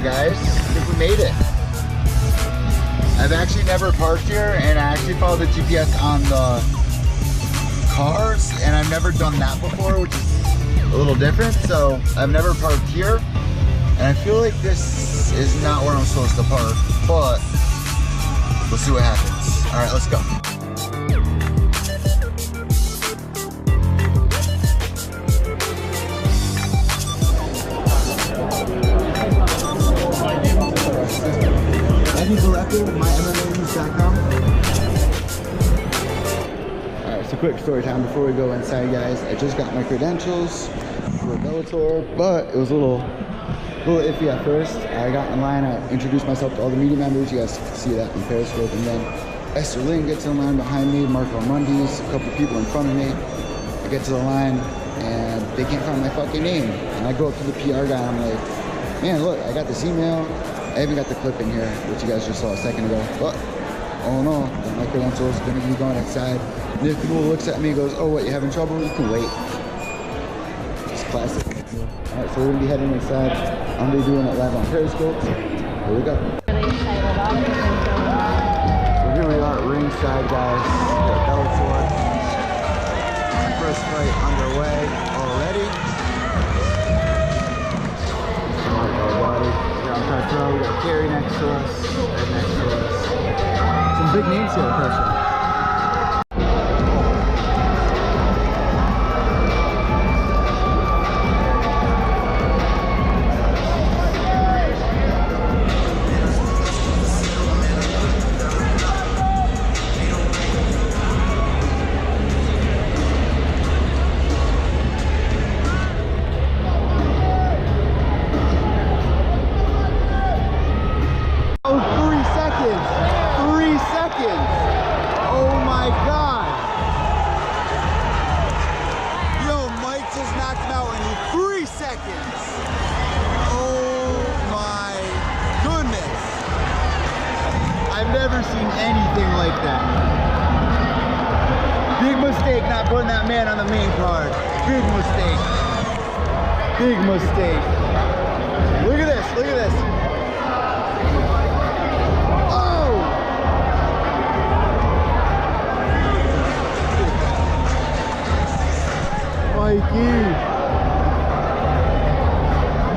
guys. I think we made it. I've actually never parked here, and I actually followed the GPS on the cars, and I've never done that before, which is a little different. So I've never parked here, and I feel like this is not where I'm supposed to park, but we'll see what happens. All right, let's go. MyMMAmedia.com. Alright, so quick story time before we go inside, guys. I just got my credentials for Bellator, but it was a little iffy at first. I got in line, I introduced myself to all the media members. You guys can see that in Periscope. And then Esther Lynn gets in line behind me, Marco Mundis, a couple people in front of me. I get to the line and they can't find my fucking name. And I go up to the PR guy and I'm like, man, look, I got this email. I even got the clip in here, which you guys just saw a second ago. But all in all, my credentials gonna be going outside. Nick looks at me and goes, oh, what, you having trouble? You can wait. It's classic. All right, so we're gonna be heading inside. I'm gonna be doing it live on Periscope. So here we go. So here we are at ringside, guys. At Bellator. First fight underway already. We got Gary next to us, Ed next to us. Some big names here, personally. I've never seen anything like that. Big mistake not putting that man on the main card. Big mistake. Big mistake. Look at this, look at this. Oh!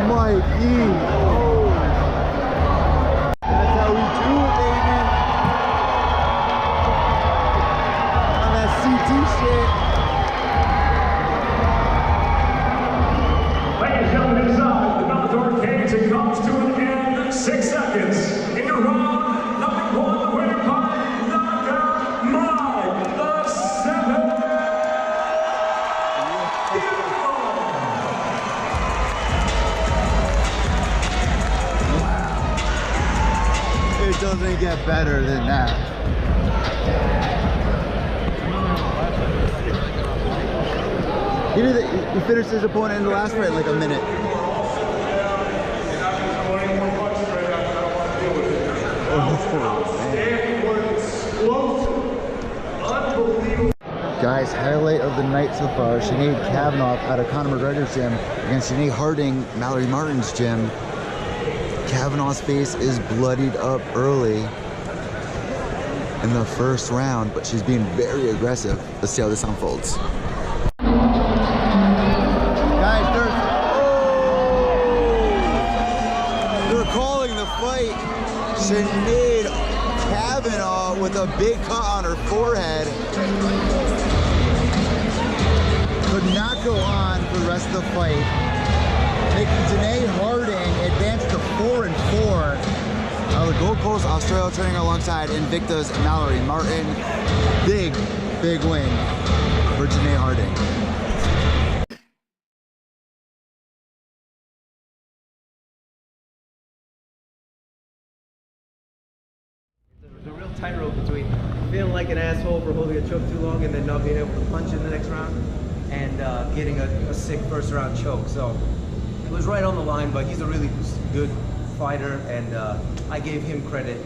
Mikey. Oh. That's how we do it, baby. On that CT shit. Ladies and gentlemen, inside the Bellator cage, it comes to an end. 6 seconds. In your round, number 1, the winner by knockout, Mike the 7th. It doesn't get better than that. He finished his opponent in the last fight in like a minute. Guys, highlight of the night so far, Sinead Kavanaugh out of Conor McGregor's gym against Janae Harding, Mallory Martin's gym. Kavanaugh's face is bloodied up early in the first round, but she's being very aggressive. Let's see how this unfolds. Guys, they're calling the fight. Sinead Kavanaugh with a big cut on her forehead. Could not go on for the rest of the fight. Janae Harding advanced to 4-4. The Gold Coast Australia training alongside Invicta's Mallory Martin. Big win for Janae Harding. There's a real tightrope between feeling like an asshole for holding a choke too long and then not being able to punch in the next round and getting a sick first round choke. So it was right on the line, but he's a really good fighter, and I gave him credit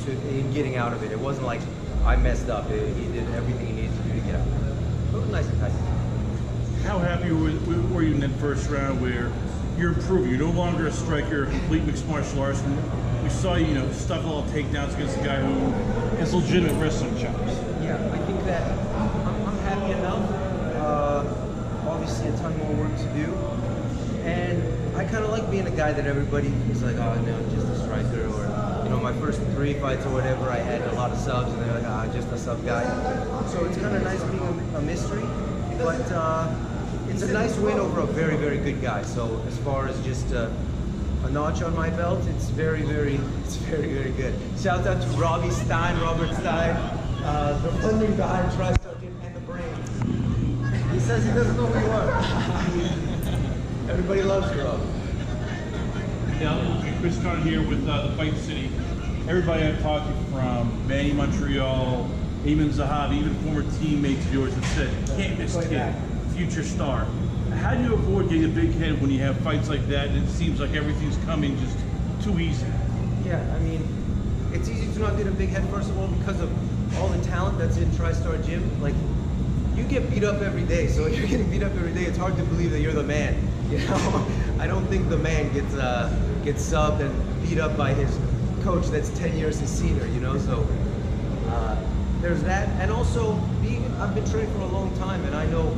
in getting out of it. It wasn't like I messed up. He did everything he needed to do to get out. So it was nice and tight. How happy were you in that first round where you're improving. You're no longer a striker, you're a complete mixed martial artist. And we saw you, stuff a lot of takedowns against a guy who has legitimate wrestling chops. Yeah, I think that I'm happy enough. Obviously, a ton more work to do. And I kind of like being a guy that everybody is like, oh, no, just a striker. Or, my first 3 fights or whatever, I had a lot of subs, and they're like, ah, just a sub guy. So it's kind of nice being a mystery. But it's a nice win over a very, very good guy. So as far as just a notch on my belt, it's very, very good. Shout out to Robert Stein, the funding behind TriStar Gym and the brain. He says he doesn't know who you are. Everybody loves you, Rob. Yeah, Chris Conn here with the Fight City. Everybody I've talked to, from Manny Montreal, Ayman Zahabi, even former teammates of yours, have said, can't miss kid, future star. How do you avoid getting a big head when you have fights like that and it seems like everything's coming just too easy? Yeah, I mean, it's easy to not get a big head, first of all, because of all the talent that's in TriStar Gym. Like, you get beat up every day, so if you're getting beat up every day, it's hard to believe that you're the man. I don't think the man gets subbed and beat up by his coach that's 10 years his senior, so there's that. And also, I've been training for a long time, and I know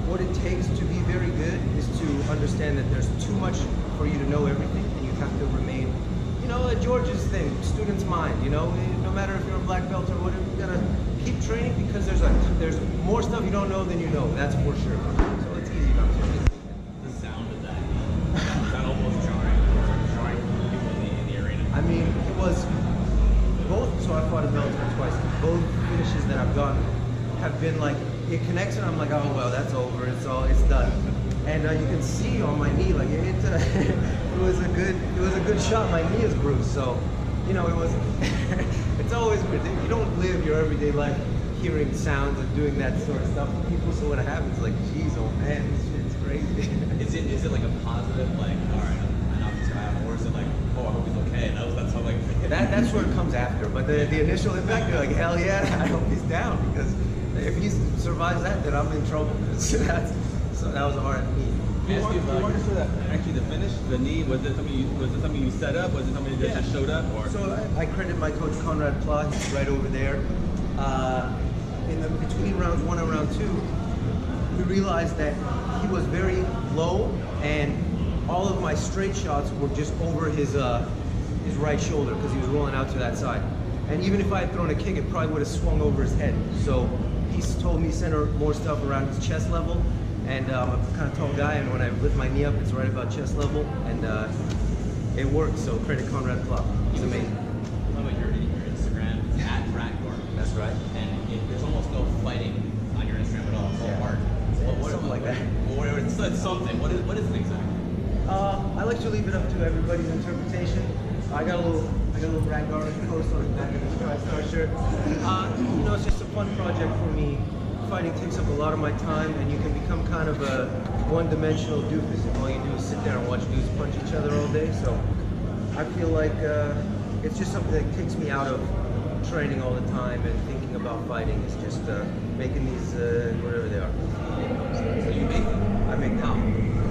what it takes to be very good is to understand that there's too much for you to know everything, and you have to remain, George's thing, student's mind, no matter if you're a black belt or whatever, you gotta keep training because there's more stuff you don't know than you know, that's for sure. So it's easy not to. The sound of that, is that almost jarring people in the arena? I mean, it was both, so I fought a Bellator twice, both finishes that I've gotten have been like, it connects and I'm like, oh well, that's over, it's done. And you can see on my knee, like it was a good shot. My knee is bruised, so it was. It's always weird. You don't live your everyday life hearing sounds and doing that sort of stuff with people. So when it happens, like, geez, oh man, this shit's crazy. Is it like a positive, like, all right, I know this guy, or is it like, oh, I hope he's okay? And that's how like that's what comes after. But the initial impact, you're like, hell yeah, I hope he's down, because if he survives that, then I'm in trouble. So that was a hard knee. You walk us through that. Actually, the finish, the knee, was it something you set up? Was it something that just showed up? Or? So I credit my coach Conrad Pla, he's right over there. Between rounds 1 and round 2, we realized that he was very low, and all of my straight shots were just over his right shoulder because he was rolling out to that side. And even if I had thrown a kick, it probably would have swung over his head. So he's told me center more stuff around his chest level. And I'm a kind of tall guy, and when I lift my knee up, it's right about chest level, and it works. So credit Conrad Pla. He's amazing. How about your Instagram? @Ragnar. That's right. And there's almost no fighting on your Instagram at all. It's all art. Something like that. It's something. What is it exactly? I like to leave it up to everybody's interpretation. I got a little Ragnar post on the back of this TriStar shirt. It's just a fun project for me. Fighting takes up a lot of my time, and you can become kind of a one-dimensional doofus if all you do is sit there and watch dudes punch each other all day. So I feel like it's just something that takes me out of training all the time and thinking about fighting. It's just making these, whatever they are. So you make them? I make them.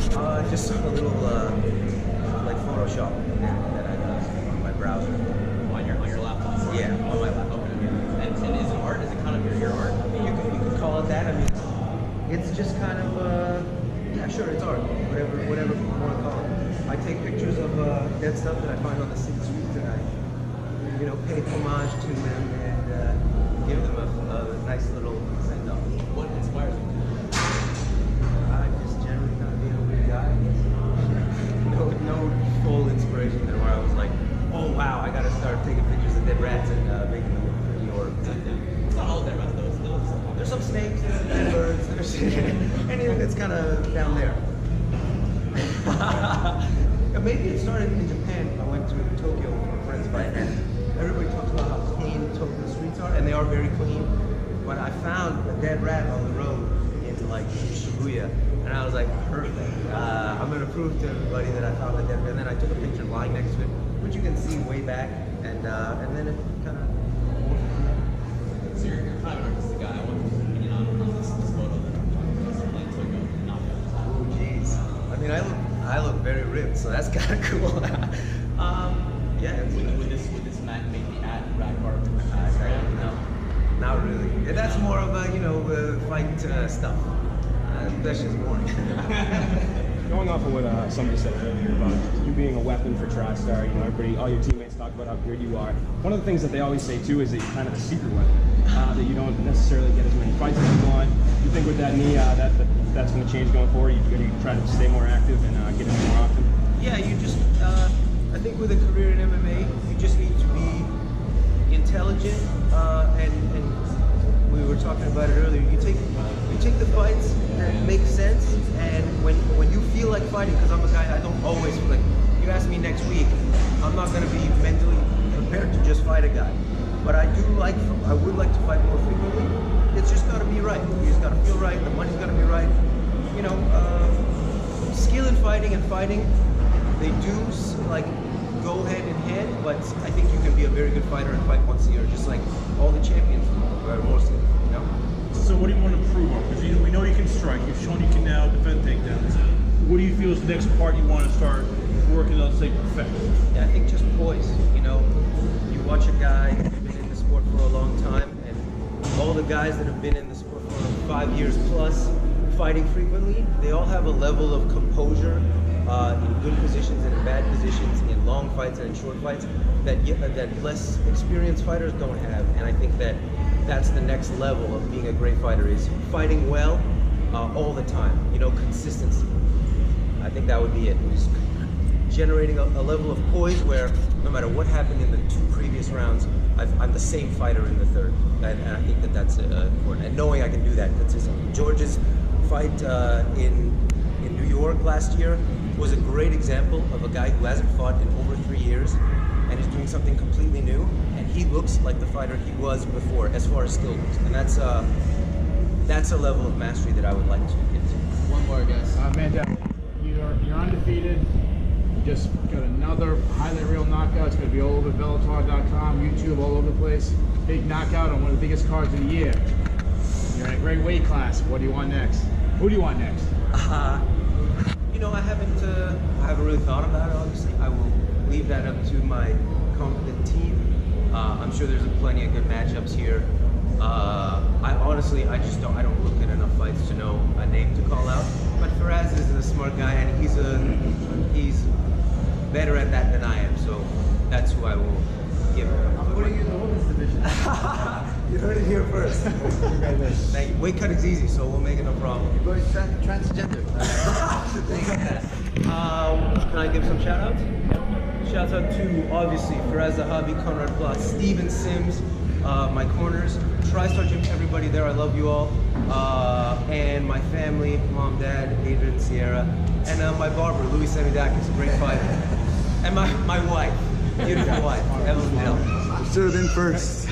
Just a little, like Photoshop that I do on my browser. On your laptop? Yeah, on my laptop. Okay. And is it art? Is it kind of your art? You could call it that. I mean, it's just kind of, yeah, sure, it's art. Whatever you want to call it. I take pictures of dead stuff that I find on the city streets, and I, pay homage to them and give them a nice little send-off. What inspires you? I just generally kind of being a weird guy. No full inspiration there where I was like, oh wow, I gotta start taking pictures of dead rats and making them look pretty, or It's not all dead rats, though. there's some snakes, there's dead birds, there's anything that's kind of down there. Maybe it started in Japan. I went to Tokyo for a friend's fight, and everybody talks about how clean Tokyo streets are, and they are very clean. But I found a dead rat on the road in like Shibuya, and I was like, perfect. I'm gonna prove to everybody that I found a dead rat. And then I took a picture lying next to it, which you can see way back, and then it kind of. So you're kind of an artistic guy. I want your opinion on this photo that I'm talking about. Like Tokyo, not Oh jeez. I mean, I look very ripped. that's kind of cool. Yeah. Would this match make the ad rap art? No, not really. And that's more of a, fight stuff. That's just boring. Going off of what somebody said earlier about you being a weapon for TriStar, everybody, all your teammates talk about how good you are. One of the things that they always say too is that you're kind of a secret weapon, that you don't necessarily get as many fights as you want. You think with that knee, that's going to change going forward? You're going to try to stay more active and get in more often? Yeah, you just, I think with a career in MMA, you just need to be intelligent, and we were talking about it earlier. You take the fights that make sense, and when you feel like fighting, because I'm a guy, I don't always feel like. You ask me next week, I'm not going to be mentally prepared to just fight a guy, but I would like to fight more frequently. It's just got to be right. You just got to feel right. The money's got to be right. Skill in fighting and fighting, they do go hand in hand, but I think you can be a very good fighter and fight once a year, just like all the champions mostly, So what do you want to improve on? Because we know you can strike. You've shown you can now defend takedowns. What do you feel is the next part you want to start working on, say, perfect? Yeah, I think just poise. You watch a guy who's been in the sport for a long time, and all the guys that have been in the sport for 5 years plus, fighting frequently, they all have a level of composure in good positions and in bad positions, in long fights and in short fights, that less experienced fighters don't have. And I think that's the next level of being a great fighter, is fighting well all the time. Consistency. I think that would be it. Just generating a level of poise where no matter what happened in the 2 previous rounds, I'm the same fighter in the third. And I think that's important. And knowing I can do that consistently. George's fight in New York last year was a great example of a guy who hasn't fought in over 3 years and is doing something completely new, and he looks like the fighter he was before as far as skill goes. And that's a level of mastery that I would like to get to. One more, guys. Mandel, you're undefeated. You just got another highlight reel knockout. It's going to be all over Bellator.com, YouTube, all over the place. Big knockout on one of the biggest cards of the year. You're in a great weight class. What do you want next? Who do you want next? I haven't really thought about it, obviously. I will leave that up to my competent team. I'm sure there's plenty of good matchups here. I don't look at enough fights to know a name to call out. But Faraz is a smart guy, and he's better at that than I am. So that's who I will give it. I'm putting you in the women's division. You heard it here first. Thank you. Weight cut is easy, so we'll make it no problem. You're going transgender. Can I give some shout outs? Shout out to, obviously, Faraz Zahabi, Conrad Plot, Steven Sims, my corners, TriStar Gym, everybody there, I love you all. And my family, mom, dad, Adrian, Sierra, and my barber, Louis Semidakis, a great fighter. And my wife, beautiful wife, Evelyn Dell. Should have been first.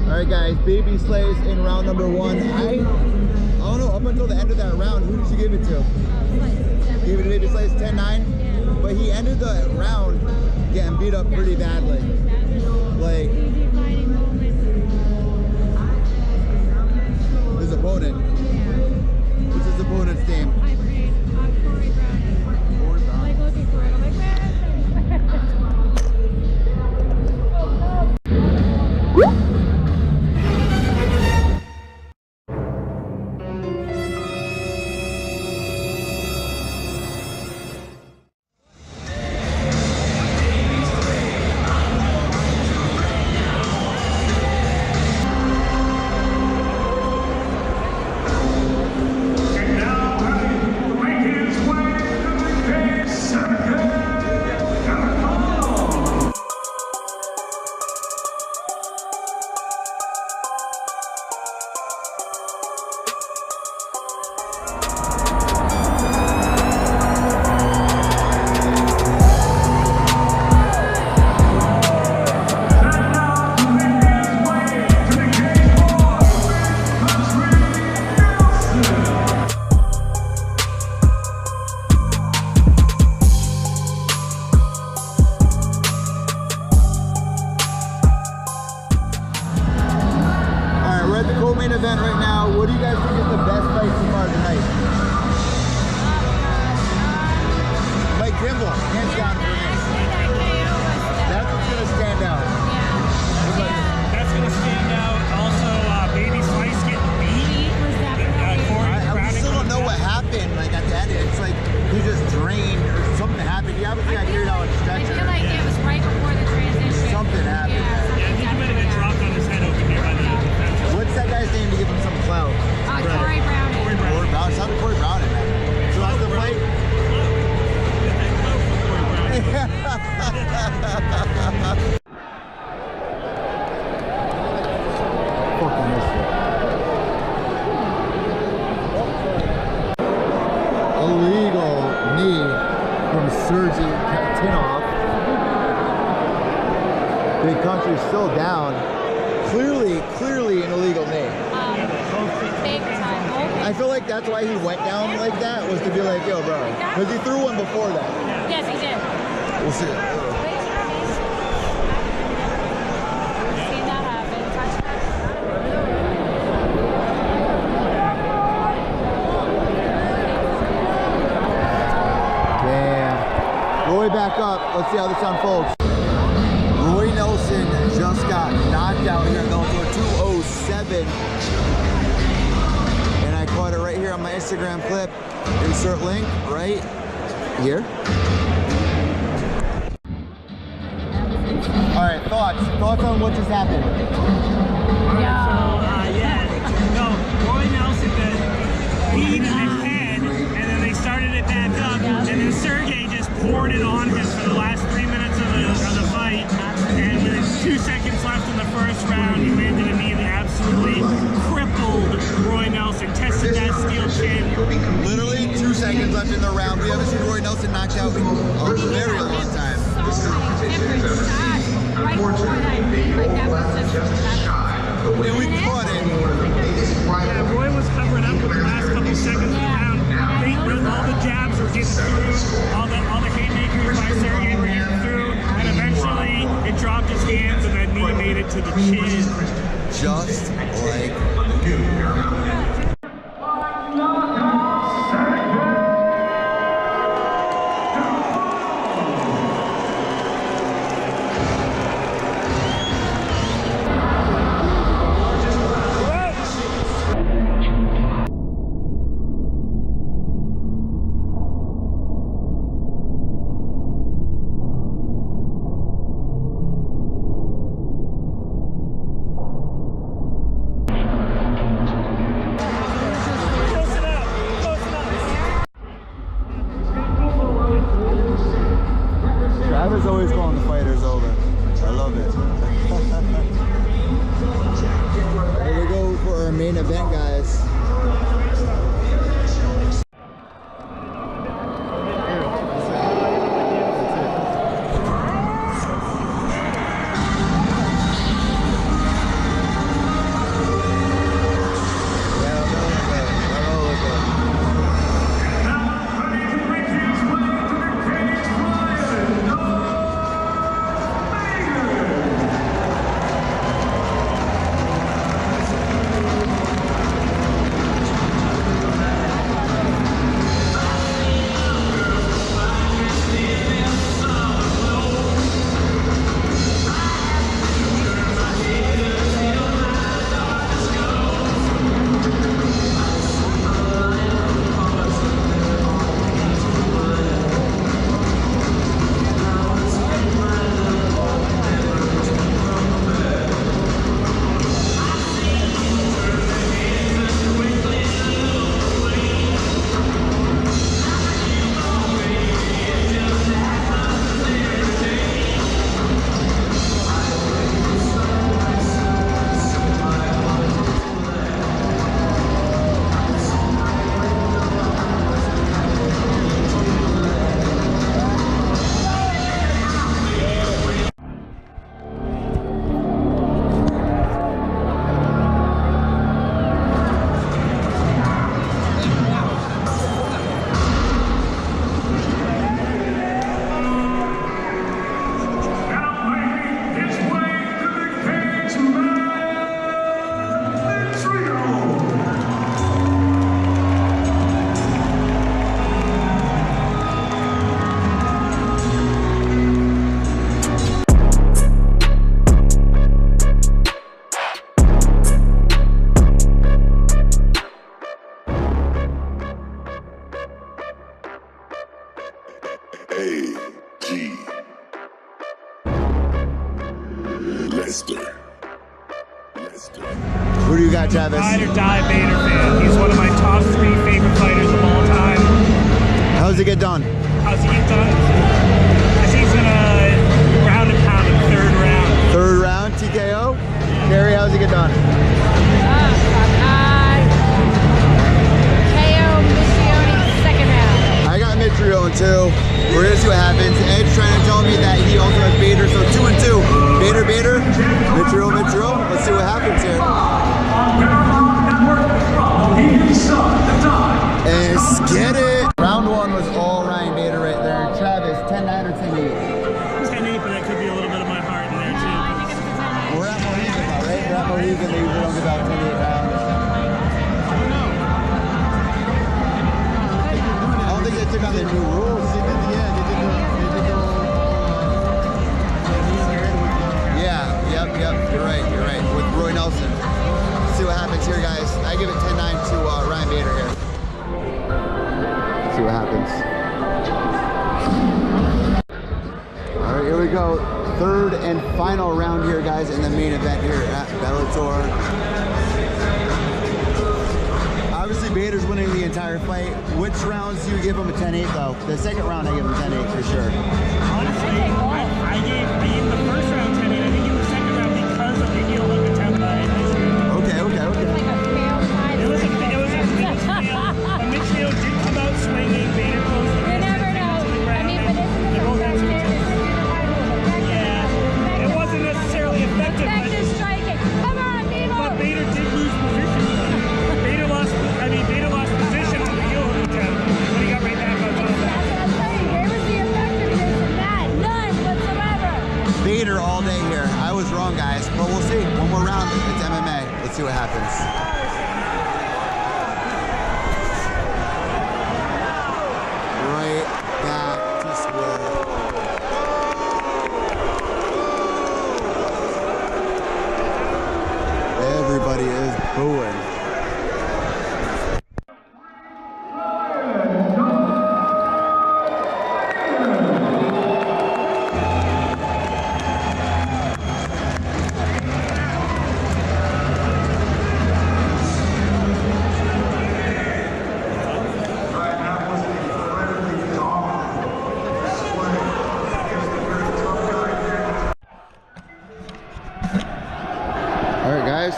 Alright guys, Baby Slays in round number 1. I don't know, up until the end of that round, who did you give it to? Gave it to Baby Slays 10-9? But he ended the round getting beat up pretty badly. Like, his opponent. What's his opponent's name? Corey Brown. Like looking for it. I'm like, where And now, having event right now. What do you guys think is the best fight so far tonight? Mike Kimball, hands down for me. That's what's gonna stand out. That's going to stand out. Also, Baby Slice getting beat. I still don't know what happened. Like at the end, it's like he just drained or something happened. He obviously got carried out on a stretcher. I feel like it was right before the transition. Something happened. Yeah, I think he might have been dropped on his head over here by the defense. What's that guy's name to give him some clout? Corey Brown. Corey Brown. Shout out to Corey Brown, man. So that's the fight. Fucking missed it. Illegal knee from Sergey Katinov. Big Country's still down. Clearly an illegal knee. Big time. I feel like that's why he went down like that, was to be like, yo, bro. Because he threw one before that. Yes, he did. We'll see. Seen that happen. Damn. Roy back up. Let's see how this unfolds. Roy Nelson just got knocked out here in Bellator 207. And I caught it right here on my Instagram clip. Insert link right here. All right, thoughts on what just happened? Roy Nelson beat in the head, and then they started it back up, and then Sergey just poured it on him for the last 3 minutes of the fight, and with 2 seconds left in the first round, he landed a knee that absolutely crippled Roy Nelson, tested that steel chin. Literally 2 seconds left in the round. We haven't seen Roy Nelson knocked out in a very long time. And we caught it. Yeah, Roy was covering up with the last couple seconds of the round. All the jabs were getting through, all the haymakers by Sergey were getting through, and eventually it dropped his hands and that knee made it to the chin. Just like Travis always calling the fighters over. I love it. Here we go for our main event, guys. A.G. Lester. Who do you got, Travis? Ride or die Bader fan. He's one of my top 3 favorite fighters of all time. How's he get done? How's he get done? I think he's gonna ground and pound in the 3rd round. 3rd round, TKO? Gary, how's he get done? KO Michione, 2nd round. I got Mitrio in 2. We're gonna see what happens. Ed's trying to tell me that he also has Bader, so 2 and 2. Bader, Mitrio. Let's see what happens here. Let's get it. Round 1 was all Ryan Bader right there. Travis, 10-9 or 10-8? 10-8, but that could be a little bit of my heart in there too. We're at Mohegan now, right? We're at Mohegan. They usually don't give out 10-8 rounds. I don't think they took on the new rules. They did the Yep, you're right, with Roy Nelson. Let's see what happens here, guys. I give it 10-9 to Ryan Bader here. Let's see what happens. All right, here we go. 3rd and final round here, guys, in the main event here at Bellator. Obviously, Bader's winning the entire fight. Which rounds do you give him a 10-8, though? The 2nd round, I give him 10-8 for sure. Honestly, I gave the 1st round 10-8. I think it was the 2nd round because of the heel hook attempt by Mitrio. Okay. It was like a failed fight. It was a fail. Mitrio did come out swinging. Bader closed the You never know. I mean, but isn't it effective? Yeah, it wasn't necessarily effective. Effective striking. Come on, people. But Bader did lose position. Bader lost position on the heel hook attempt when he got right back on top of that. That's what I'm saying. Where was the effectiveness in that? None whatsoever. Bader all day here. I was wrong, guys, but we'll see. One more round. It's MMA. Let's see what happens. Right back to square. Everybody is booing.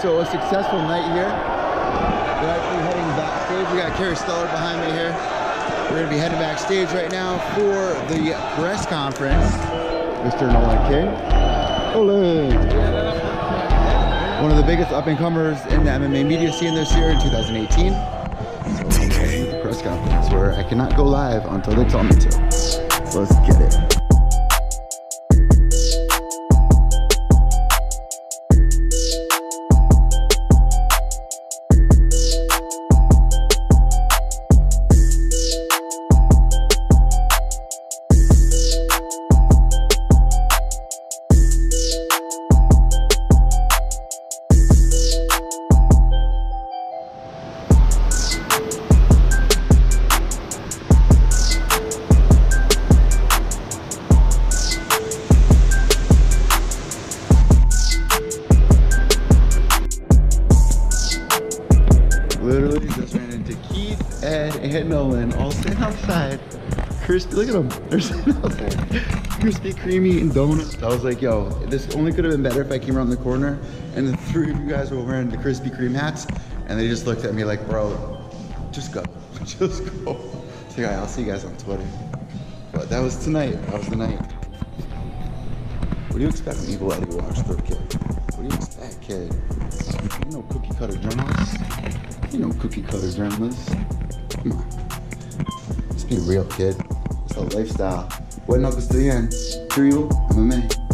So a successful night here. We're actually heading backstage. We got Carrie Stellar behind me here. We're gonna be heading backstage right now for the press conference. Mr. Nolan King. Ole. One of the biggest up-and-comers in the MMA media scene this year in 2018. So the press conference where I cannot go live until they tell me to. So let's get it. Literally just ran into Keith, Ed, and Nolan all sitting outside. Crispy, look at them. They're sitting outside. Krispy Kreme eating donuts. I was like, yo, this only could have been better if I came around the corner and the 3 of you guys were wearing the Krispy Kreme hats. And they just looked at me like, bro, just go. Just go. So yeah, I'll see you guys on Twitter. But that was tonight. That was the night. What do you expect when Evil Eddie watched their kid? What do you expect, kid? You know cookie cutter journalists. You know cookie cutter journalists. Come on. Just be real, kid. It's a lifestyle. Buenas noches, estoy bien. Tribu, MMA.